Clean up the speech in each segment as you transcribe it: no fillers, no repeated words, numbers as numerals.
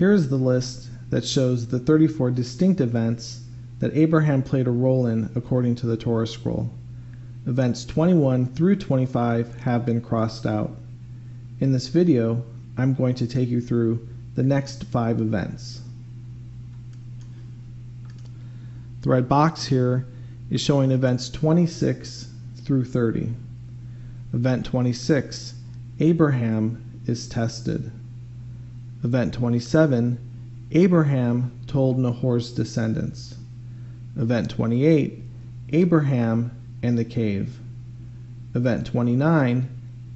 Here is the list that shows the 34 distinct events that Abraham played a role in according to the Torah scroll. Events 21 through 25 have been crossed out. In this video, I'm going to take you through the next 5 events. The red box here is showing events 26 through 30. Event 26, Abraham is tested. Event 27, Abraham told Nahor's descendants. Event 28, Abraham and the cave. Event 29,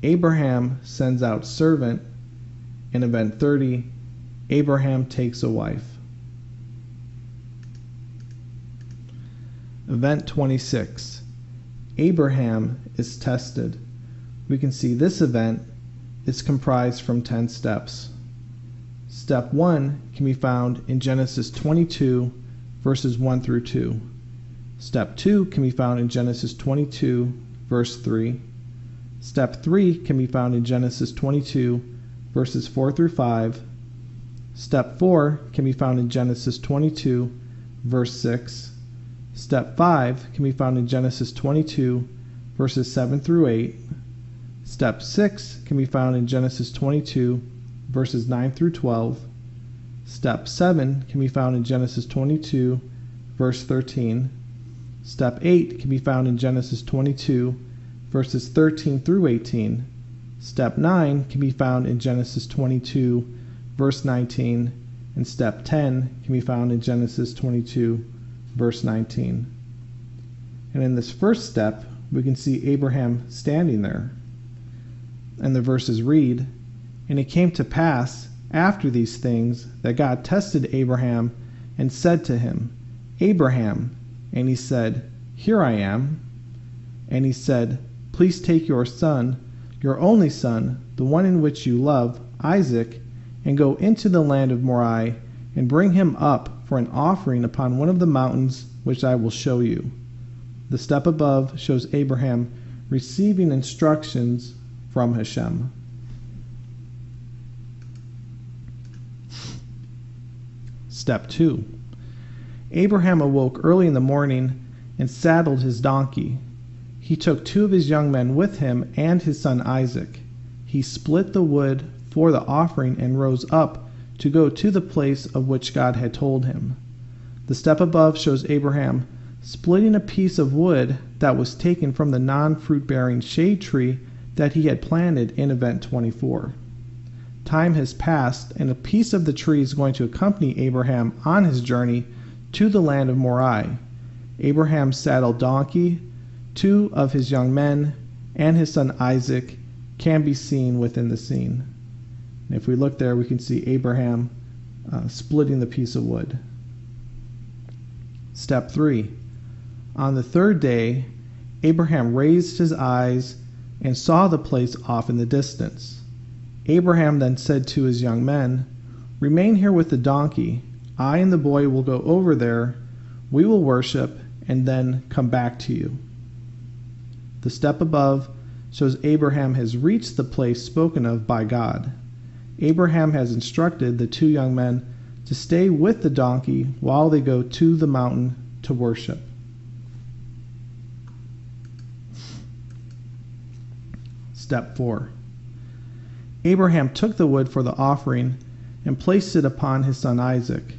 Abraham sends out servant. And event 30, Abraham takes a wife. Event 26, Abraham is tested. We can see this event is comprised from 10 steps. Step 1 can be found in Genesis 22, verses 1 through 2. Step 2 can be found in Genesis 22, verse 3. Step 3 can be found in Genesis 22, verses 4 through 5. Step 4 can be found in Genesis 22, verse 6. Step 5 can be found in Genesis 22, verses 7 through 8. Step 6 can be found in Genesis 22, verses 9 through 12. Step 7 can be found in Genesis 22, verse 13. Step 8 can be found in Genesis 22, verses 13 through 18. Step 9 can be found in Genesis 22, verse 19. And step 10 can be found in Genesis 22, verse 19. And in this first step, we can see Abraham standing there. And the verses read, "And it came to pass after these things that God tested Abraham and said to him, Abraham. And he said, Here I am. And he said, Please take your son, your only son, the one in which you love, Isaac, and go into the land of Moriah, and bring him up for an offering upon one of the mountains which I will show you." The step above shows Abraham receiving instructions from Hashem. Step 2. Abraham awoke early in the morning and saddled his donkey. He took 2 of his young men with him and his son Isaac. He split the wood for the offering and rose up to go to the place of which God had told him. The step above shows Abraham splitting a piece of wood that was taken from the non-fruit-bearing shade tree that he had planted in event 24. Time has passed, and a piece of the tree is going to accompany Abraham on his journey to the land of Moriah. Abraham's saddled donkey, 2 of his young men, and his son Isaac can be seen within the scene. And if we look there, we can see Abraham splitting the piece of wood. Step 3. On the 3rd day, Abraham raised his eyes and saw the place off in the distance. Abraham then said to his young men, Remain here with the donkey. I and the boy will go over there. We will worship and then come back to you. The step above shows Abraham has reached the place spoken of by God. Abraham has instructed the 2 young men to stay with the donkey while they go to the mountain to worship. Step 4. Abraham took the wood for the offering and placed it upon his son Isaac.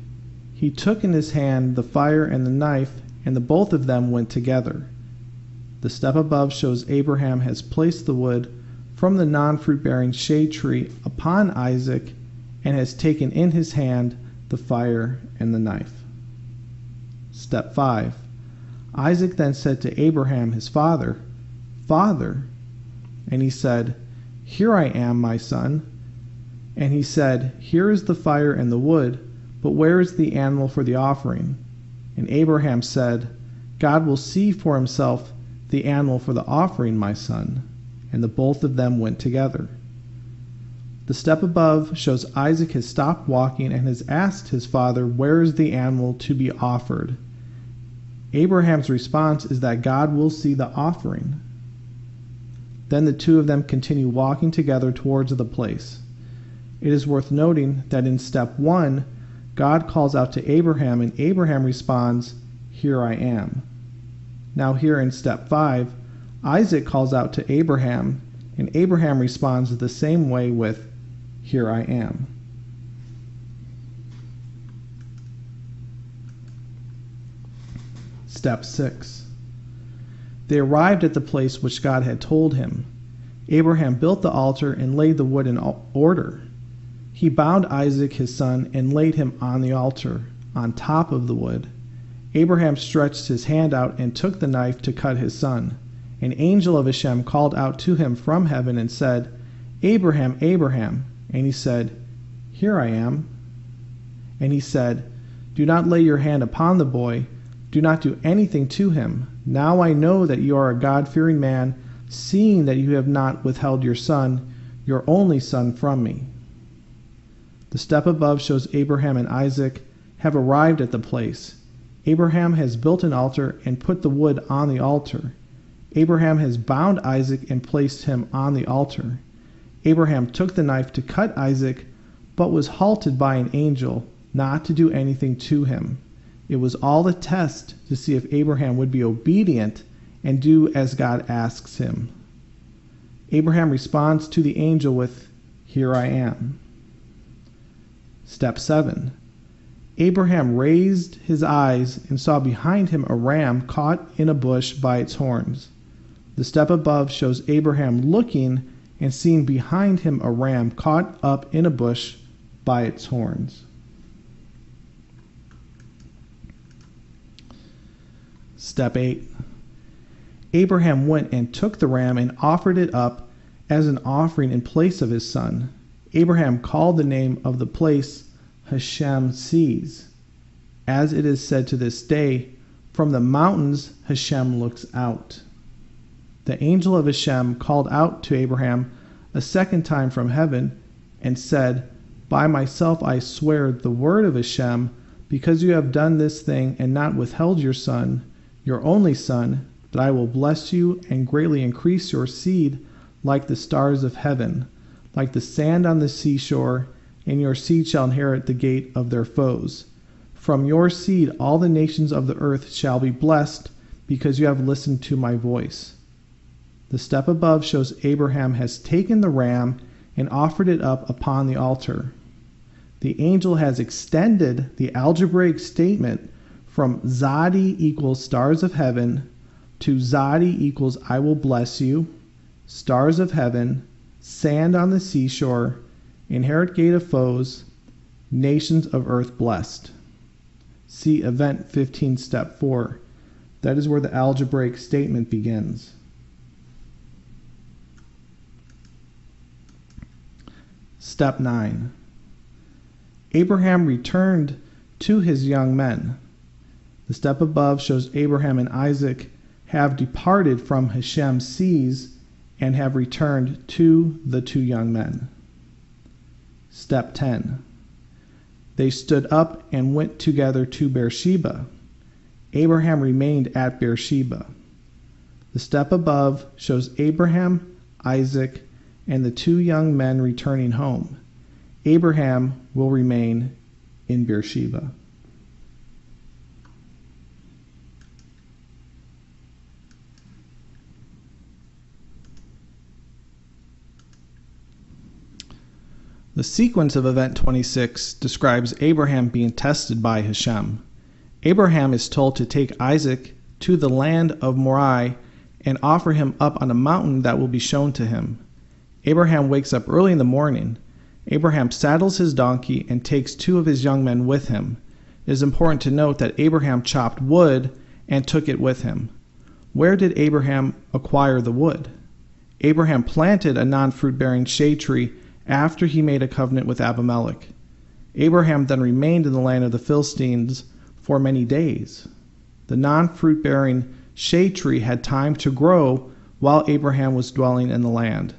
He took in his hand the fire and the knife, and the both of them went together. The step above shows Abraham has placed the wood from the non-fruit-bearing shade tree upon Isaac and has taken in his hand the fire and the knife. Step 5. Isaac then said to Abraham his father, Father. And he said, Here I am, my son. And he said, Here is the fire and the wood, but where is the animal for the offering? And Abraham said, God will see for himself the animal for the offering, my son. And the both of them went together. The step above shows Isaac has stopped walking and has asked his father, Where is the animal to be offered? Abraham's response is that God will see the offering. Then the 2 of them continue walking together towards the place. It is worth noting that in step 1, God calls out to Abraham, and Abraham responds, "Here I am." Now here in step 5, Isaac calls out to Abraham, and Abraham responds the same way with, "Here I am." Step 6. They arrived at the place which God had told him. Abraham built the altar and laid the wood in order. He bound Isaac his son and laid him on the altar, on top of the wood. Abraham stretched his hand out and took the knife to cut his son. An angel of Hashem called out to him from heaven and said, "Abraham, Abraham." And he said, "Here I am." And he said, "Do not lay your hand upon the boy. Do not do anything to him. Now I know that you are a God-fearing man, seeing that you have not withheld your son, your only son, from me." The step above shows Abraham and Isaac have arrived at the place. Abraham has built an altar and put the wood on the altar. Abraham has bound Isaac and placed him on the altar. Abraham took the knife to cut Isaac, but was halted by an angel not to do anything to him. It was all a test to see if Abraham would be obedient and do as God asks him. Abraham responds to the angel with, "Here I am." Step 7. Abraham raised his eyes and saw behind him a ram caught in a bush by its horns. The step above shows Abraham looking and seeing behind him a ram caught up in a bush by its horns. Step 8. Abraham went and took the ram and offered it up as an offering in place of his son. Abraham called the name of the place Hashem sees. As it is said to this day, from the mountains Hashem looks out. The angel of Hashem called out to Abraham a second time from heaven and said, "By myself I swear the word of Hashem, because you have done this thing and not withheld your son, your only son, that I will bless you and greatly increase your seed like the stars of heaven, like the sand on the seashore, and your seed shall inherit the gate of their foes. From your seed all the nations of the earth shall be blessed, because you have listened to my voice." The step above shows Abraham has taken the ram and offered it up upon the altar. The angel has extended the algebraic statement from Zadi equals stars of heaven to Zadi equals I will bless you, stars of heaven, sand on the seashore, inherit gate of foes, nations of earth blessed. See Event 15, Step 4. That is where the algebraic statement begins. Step 9. Abraham returned to his young men. The step above shows Abraham and Isaac have departed from Hashem sees and have returned to the two young men. Step 10. They stood up and went together to Beersheba. Abraham remained at Beersheba. The step above shows Abraham, Isaac, and the two young men returning home. Abraham will remain in Beersheba. The sequence of Event 26 describes Abraham being tested by Hashem. Abraham is told to take Isaac to the land of Moriah and offer him up on a mountain that will be shown to him. Abraham wakes up early in the morning. Abraham saddles his donkey and takes two of his young men with him. It is important to note that Abraham chopped wood and took it with him. Where did Abraham acquire the wood? Abraham planted a non-fruit-bearing shade tree after he made a covenant with Abimelech. Abraham then remained in the land of the Philistines for many days. The non-fruit-bearing shade tree had time to grow while Abraham was dwelling in the land.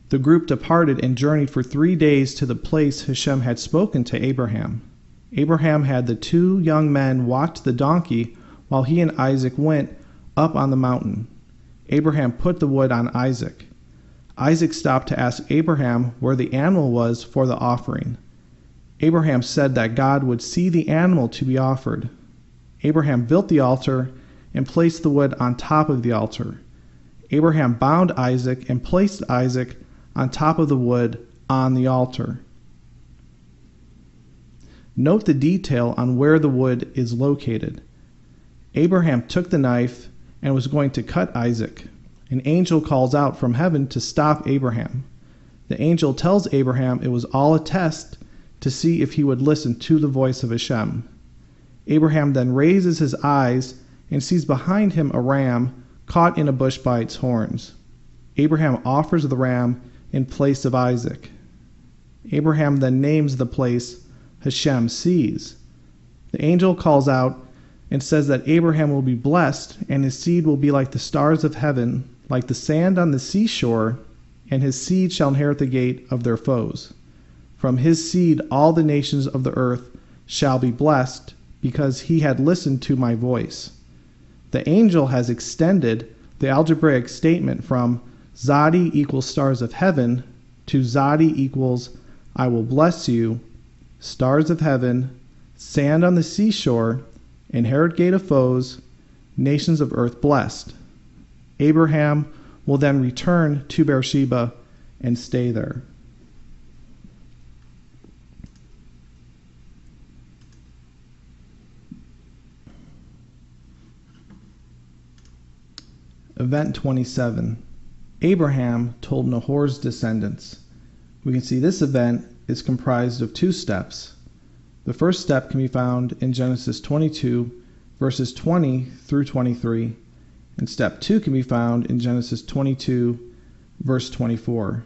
The group departed and journeyed for 3 days to the place Hashem had spoken to Abraham. Abraham had the two young men watch the donkey while he and Isaac went up on the mountain. Abraham put the wood on Isaac. Isaac stopped to ask Abraham where the animal was for the offering. Abraham said that God would see the animal to be offered. Abraham built the altar and placed the wood on top of the altar. Abraham bound Isaac and placed Isaac on top of the wood on the altar. Note the detail on where the wood is located. Abraham took the knife and was going to cut Isaac. An angel calls out from heaven to stop Abraham. The angel tells Abraham it was all a test to see if he would listen to the voice of Hashem. Abraham then raises his eyes and sees behind him a ram caught in a bush by its horns. Abraham offers the ram in place of Isaac. Abraham then names the place Hashem sees. The angel calls out and says that Abraham will be blessed, and his seed will be like the stars of heaven, like the sand on the seashore, and his seed shall inherit the gate of their foes. From his seed all the nations of the earth shall be blessed, because he had listened to my voice. The angel has extended the algebraic statement from Zadi equals stars of heaven to Zadi equals I will bless you, stars of heaven, sand on the seashore, inherit gate of foes, nations of earth blessed. Abraham will then return to Beersheba and stay there. Event 27. Abraham told Nahor's descendants. We can see this event is comprised of two steps. The first step can be found in Genesis 22, verses 20 through 23, and step 2 can be found in Genesis 22, verse 24.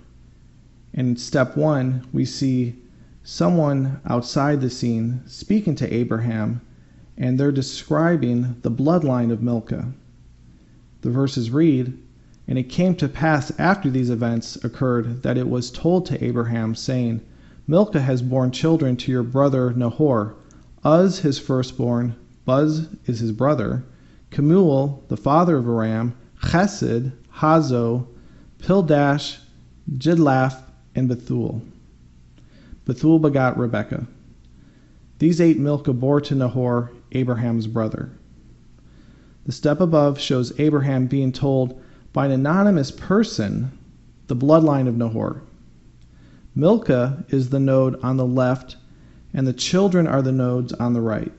And in step 1, we see someone outside the scene speaking to Abraham, and they're describing the bloodline of Milcah. The verses read, "And it came to pass after these events occurred that it was told to Abraham, saying, Milcah has borne children to your brother Nahor, Uz his firstborn, Buz is his brother, Kemuel the father of Aram, Chesed, Hazo, Pildash, Jidlaph, and Bethuel. Bethuel begot Rebekah. These 8 Milcah bore to Nahor, Abraham's brother." The step above shows Abraham being told by an anonymous person the bloodline of Nahor. Milcah is the node on the left, and the children are the nodes on the right.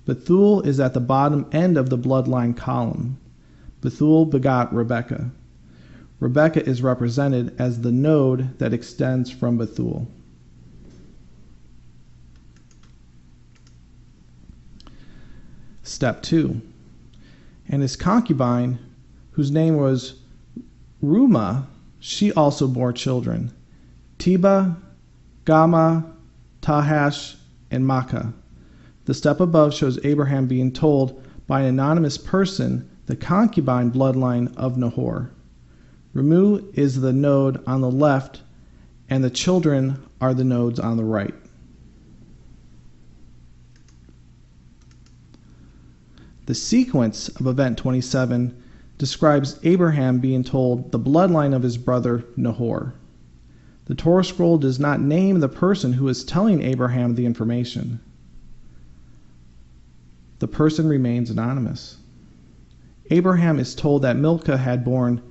Bethuel is at the bottom end of the bloodline column. Bethuel begot Rebekah. Rebekah is represented as the node that extends from Bethuel. Step 2. And his concubine, whose name was Reumah, she also bore children, Teba, Gama, Tahash, and Makkah. The step above shows Abraham being told by an anonymous person the concubine bloodline of Nahor. Reumah is the node on the left, and the children are the nodes on the right. The sequence of Event 27 describes Abraham being told the bloodline of his brother Nahor. The Torah scroll does not name the person who is telling Abraham the information. The person remains anonymous. Abraham is told that Milcah had borne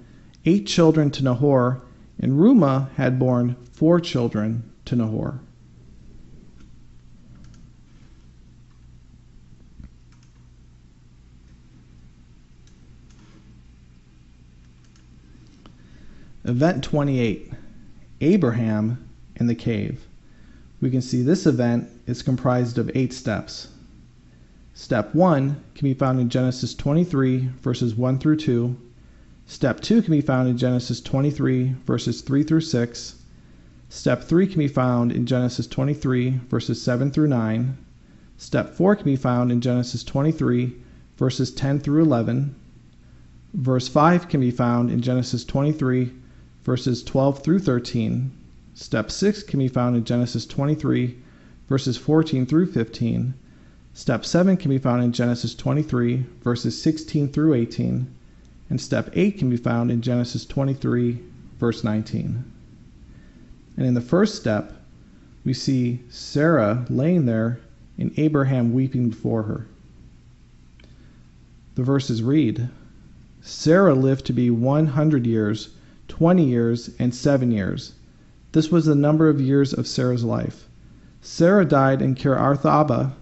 8 children to Nahor, and Reumah had borne 4 children to Nahor. Event 28, Abraham in the cave. We can see this event is comprised of 8 steps. Step 1 can be found in Genesis 23, verses 1 through 2. Step 2 can be found in Genesis 23, verses 3 through 6. Step 3 can be found in Genesis 23, verses 7 through 9. Step 4 can be found in Genesis 23, verses 10 through 11. Verse 5 can be found in Genesis 23, verses 12 through 13. Step 6 can be found in Genesis 23, verses 14 through 15. Step 7 can be found in Genesis 23, verses 16 through 18. And step 8 can be found in Genesis 23, verse 19. And in the first step, we see Sarah laying there and Abraham weeping before her. The verses read, Sarah lived to be 100 years, 20 years, and 7 years. This was the number of years of Sarah's life. Sarah died in Kir-Arthaba,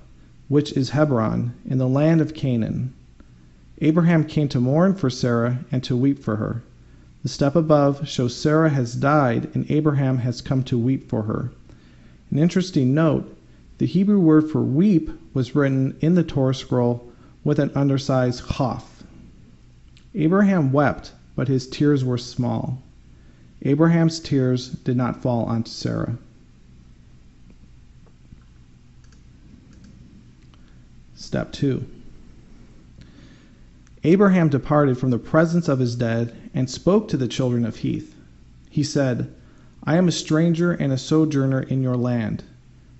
which is Hebron, in the land of Canaan. Abraham came to mourn for Sarah and to weep for her. The step above shows Sarah has died and Abraham has come to weep for her. An interesting note, the Hebrew word for weep was written in the Torah scroll with an undersized chaf. Abraham wept, but his tears were small. Abraham's tears did not fall onto Sarah. Step 2. Abraham departed from the presence of his dead and spoke to the children of Heth. He said, I am a stranger and a sojourner in your land.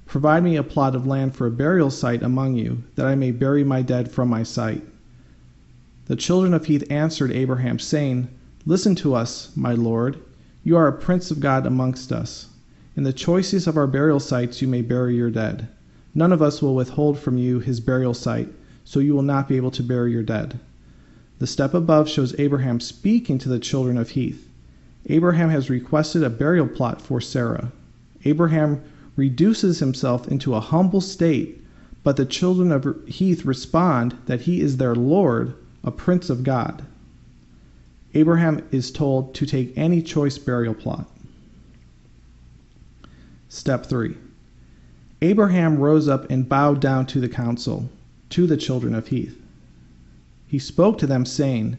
Provide me a plot of land for a burial site among you, that I may bury my dead from my sight. The children of Heth answered Abraham, saying, Listen to us, my lord. You are a prince of God amongst us. In the choicest of our burial sites you may bury your dead. None of us will withhold from you his burial site, so you will not be able to bury your dead. The step above shows Abraham speaking to the children of Heth. Abraham has requested a burial plot for Sarah. Abraham reduces himself into a humble state, but the children of Heth respond that he is their Lord, a prince of God. Abraham is told to take any choice burial plot. Step 3. Abraham rose up and bowed down to the council, to the children of Heth. He spoke to them, saying,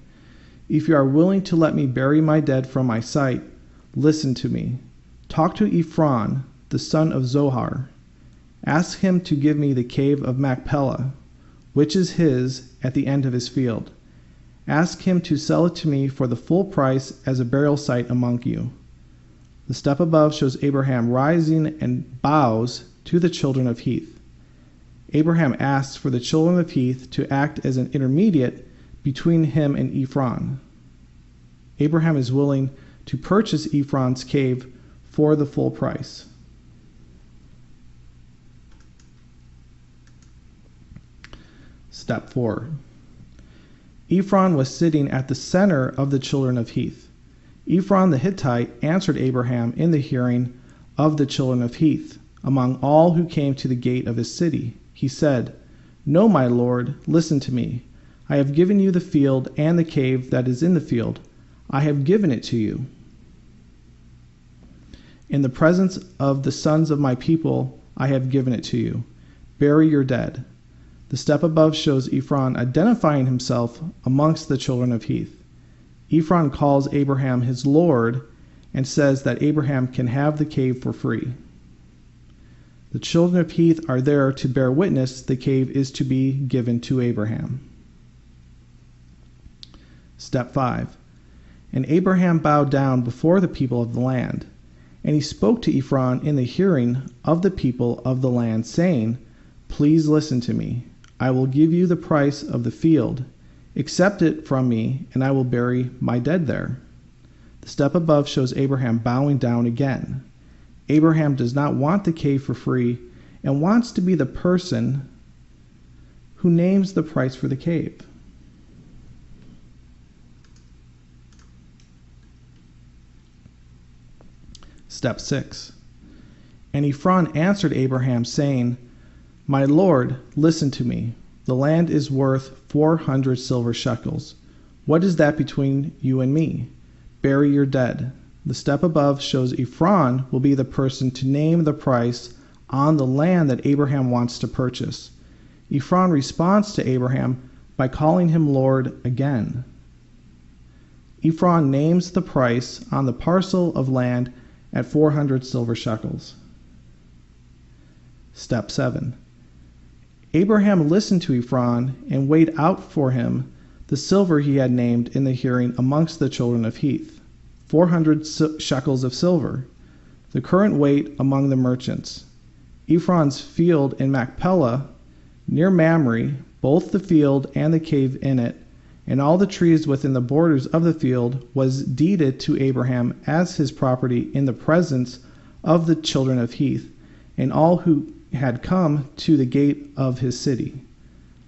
If you are willing to let me bury my dead from my sight, listen to me. Talk to Ephron, the son of Zohar. Ask him to give me the cave of Machpelah, which is his, at the end of his field. Ask him to sell it to me for the full price as a burial site among you. The step above shows Abraham rising and bows to the children of Heth. Abraham asks for the children of Heth to act as an intermediate between him and Ephron. Abraham is willing to purchase Ephron's cave for the full price. Step 4. Ephron was sitting at the center of the children of Heth. Ephron the Hittite answered Abraham in the hearing of the children of Heth, among all who came to the gate of his city. He said, No, my lord, listen to me. I have given you the field and the cave that is in the field. I have given it to you. In the presence of the sons of my people, I have given it to you. Bury your dead. The step above shows Ephron identifying himself amongst the children of Heth. Ephron calls Abraham his Lord and says that Abraham can have the cave for free. The children of Heth are there to bear witness the cave is to be given to Abraham. Step 5. And Abraham bowed down before the people of the land, and he spoke to Ephron in the hearing of the people of the land, saying, Please listen to me. I will give you the price of the field. Accept it from me, and I will bury my dead there. The step above shows Abraham bowing down again. Abraham does not want the cave for free and wants to be the person who names the price for the cave. Step 6. And Ephron answered Abraham, saying, My lord, listen to me. The land is worth 400 silver shekels. What is that between you and me? Bury your dead. The step above shows Ephron will be the person to name the price on the land that Abraham wants to purchase. Ephron responds to Abraham by calling him Lord again. Ephron names the price on the parcel of land at 400 silver shekels. Step 7. Abraham listened to Ephron and weighed out for him the silver he had named in the hearing amongst the children of Heth, 400 shekels of silver, the current weight among the merchants. Ephron's field in Machpelah, near Mamre, both the field and the cave in it, and all the trees within the borders of the field was deeded to Abraham as his property in the presence of the children of Heth, and all who had come to the gate of his city.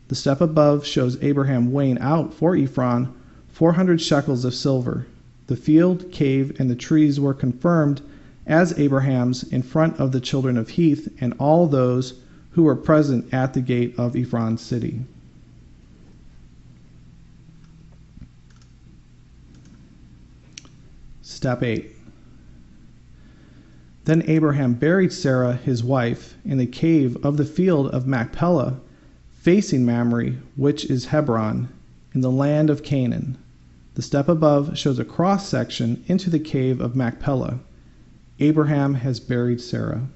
The step above shows Abraham weighing out for Ephron 400 shekels of silver. The field, cave, and the trees were confirmed as Abraham's in front of the children of Heth and all those who were present at the gate of Ephron's city. Step 8. Then Abraham buried Sarah, his wife, in the cave of the field of Machpelah, facing Mamre, which is Hebron, in the land of Canaan. The step above shows a cross-section into the cave of Machpelah. Abraham has buried Sarah.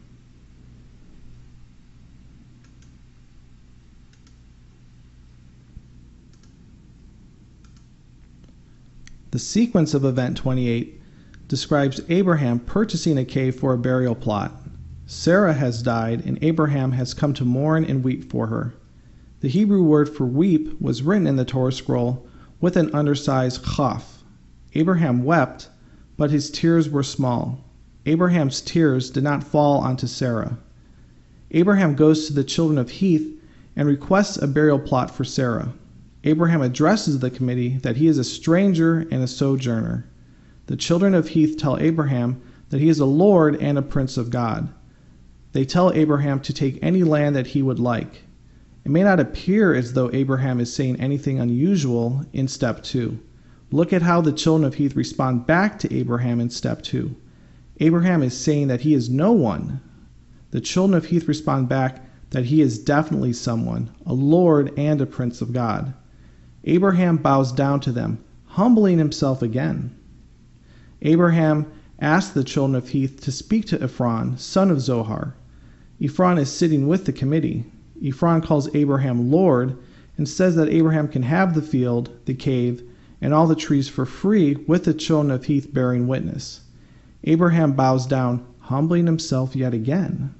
The sequence of Event 28 describes Abraham purchasing a cave for a burial plot. Sarah has died, and Abraham has come to mourn and weep for her. The Hebrew word for weep was written in the Torah scroll with an undersized chaf. Abraham wept, but his tears were small. Abraham's tears did not fall onto Sarah. Abraham goes to the children of Heth and requests a burial plot for Sarah. Abraham addresses the committee that he is a stranger and a sojourner. The children of Heth tell Abraham that he is a lord and a prince of God. They tell Abraham to take any land that he would like. It may not appear as though Abraham is saying anything unusual in step 2. Look at how the children of Heth respond back to Abraham in step 2. Abraham is saying that he is no one. The children of Heth respond back that he is definitely someone, a lord and a prince of God. Abraham bows down to them, humbling himself again. Abraham asked the children of Heth to speak to Ephron, son of Zohar. Ephron is sitting with the committee. Ephron calls Abraham Lord and says that Abraham can have the field, the cave, and all the trees for free with the children of Heth bearing witness. Abraham bows down, humbling himself yet again.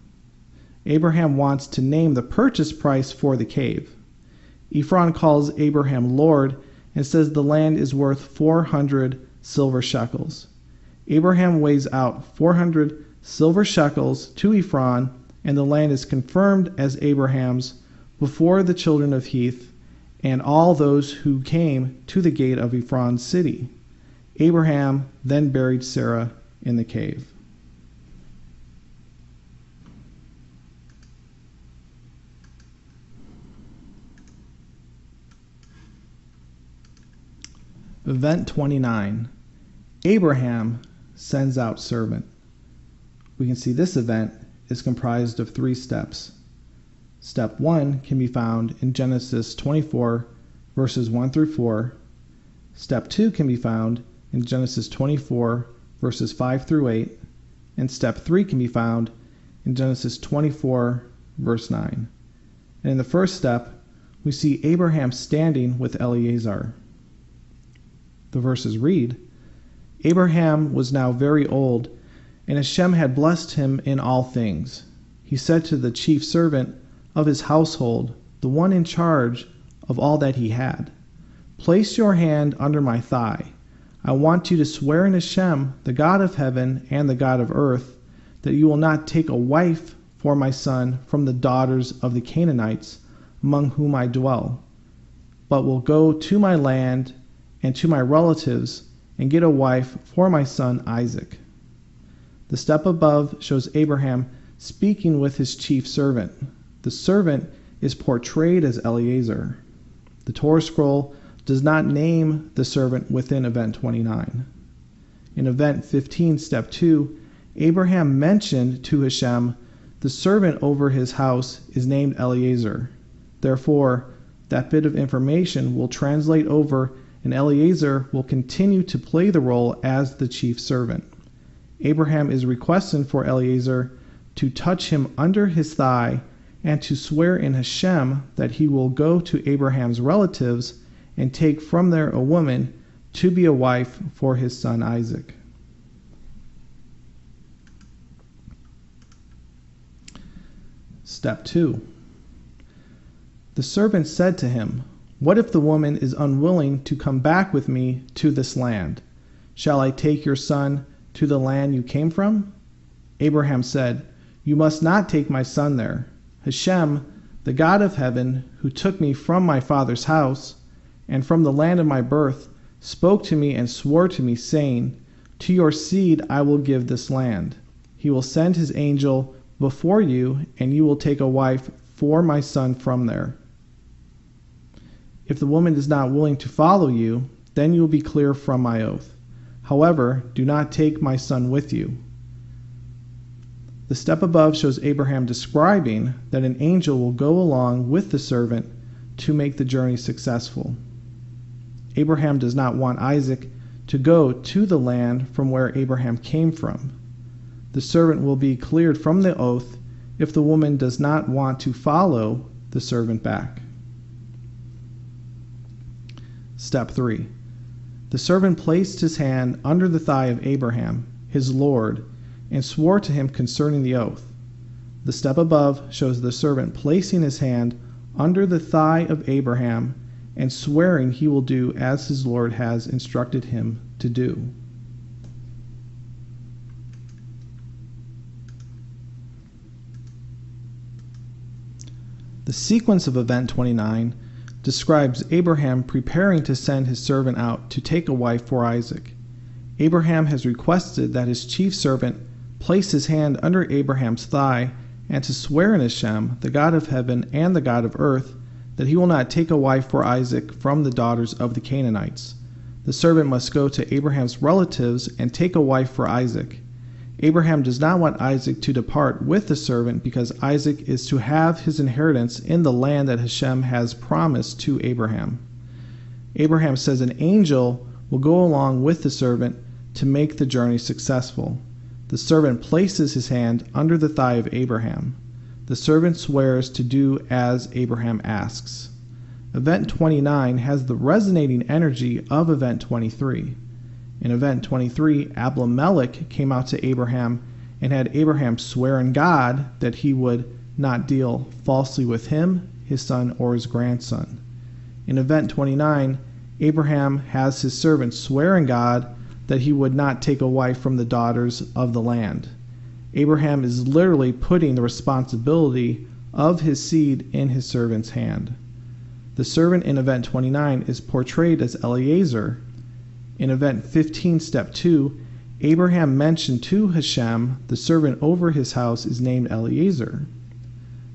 Abraham wants to name the purchase price for the cave. Ephron calls Abraham Lord and says the land is worth 400 silver shekels. Abraham weighs out 400 silver shekels to Ephron, and the land is confirmed as Abraham's before the children of Heth and all those who came to the gate of Ephron's city. Abraham then buried Sarah in the cave. Event 29. Abraham sends out servant. We can see this event is comprised of 3 steps. Step 1 can be found in Genesis 24, verses 1 through 4. Step 2 can be found in Genesis 24, verses 5 through 8. And step 3 can be found in Genesis 24, verse 9. And in the first step, we see Abraham standing with Eliezer. The verses read, Abraham was now very old, and Hashem had blessed him in all things. He said to the chief servant of his household, the one in charge of all that he had, place your hand under my thigh. I want you to swear in Hashem, the God of heaven and the God of earth, that you will not take a wife for my son from the daughters of the Canaanites among whom I dwell, but will go to my land and to my relatives and get a wife for my son Isaac. The step above shows Abraham speaking with his chief servant. The servant is portrayed as Eliezer. The Torah scroll does not name the servant within Event 29. In Event 15, Step 2, Abraham mentioned to Hashem, the servant over his house is named Eliezer. Therefore, that bit of information will translate over, and Eliezer will continue to play the role as the chief servant. Abraham is requesting for Eliezer to touch him under his thigh and to swear in Hashem that he will go to Abraham's relatives and take from there a woman to be a wife for his son Isaac. Step 2. The servant said to him, What if the woman is unwilling to come back with me to this land? Shall I take your son to the land you came from?" Abraham said, "You must not take my son there. Hashem, the God of heaven, who took me from my father's house and from the land of my birth, spoke to me and swore to me, saying, 'To your seed I will give this land. He will send his angel before you, and you will take a wife for my son from there.' If the woman is not willing to follow you, then you will be clear from my oath. However, do not take my son with you." The step above shows Abraham describing that an angel will go along with the servant to make the journey successful. Abraham does not want Isaac to go to the land from where Abraham came from. The servant will be cleared from the oath if the woman does not want to follow the servant back. Step 3. The servant placed his hand under the thigh of Abraham, his lord, and swore to him concerning the oath. The step above shows the servant placing his hand under the thigh of Abraham and swearing he will do as his lord has instructed him to do. The sequence of event 29 describes Abraham preparing to send his servant out to take a wife for Isaac. Abraham has requested that his chief servant place his hand under Abraham's thigh and to swear in Hashem, the God of heaven and the God of earth, that he will not take a wife for Isaac from the daughters of the Canaanites. The servant must go to Abraham's relatives and take a wife for Isaac. Abraham does not want Isaac to depart with the servant because Isaac is to have his inheritance in the land that Hashem has promised to Abraham. Abraham says an angel will go along with the servant to make the journey successful. The servant places his hand under the thigh of Abraham. The servant swears to do as Abraham asks. Event 29 has the resonating energy of Event 23. In Event 23, Abimelech came out to Abraham and had Abraham swear in God that he would not deal falsely with him, his son, or his grandson. In Event 29, Abraham has his servant swear in God that he would not take a wife from the daughters of the land. Abraham is literally putting the responsibility of his seed in his servant's hand. The servant in Event 29 is portrayed as Eliezer. In Event 15, Step 2, Abraham mentioned to Hashem the servant over his house is named Eliezer.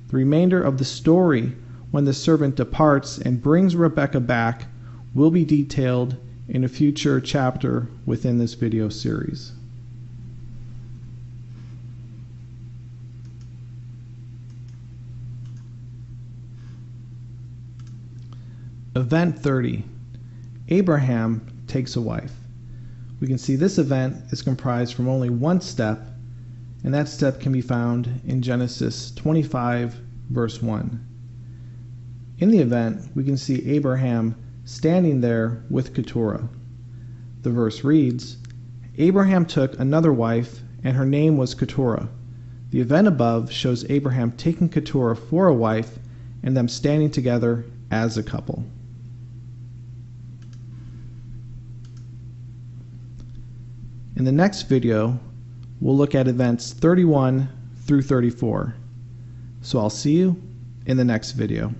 The remainder of the story, when the servant departs and brings Rebekah back, will be detailed in a future chapter within this video series. Event 30. Abraham takes a wife. We can see this event is comprised from only one step, and that step can be found in Genesis 25, verse 1. In the event, we can see Abraham standing there with Keturah. The verse reads, "Abraham took another wife, and her name was Keturah." The event above shows Abraham taking Keturah for a wife and them standing together as a couple. In the next video, we'll look at events 31 through 34. So I'll see you in the next video.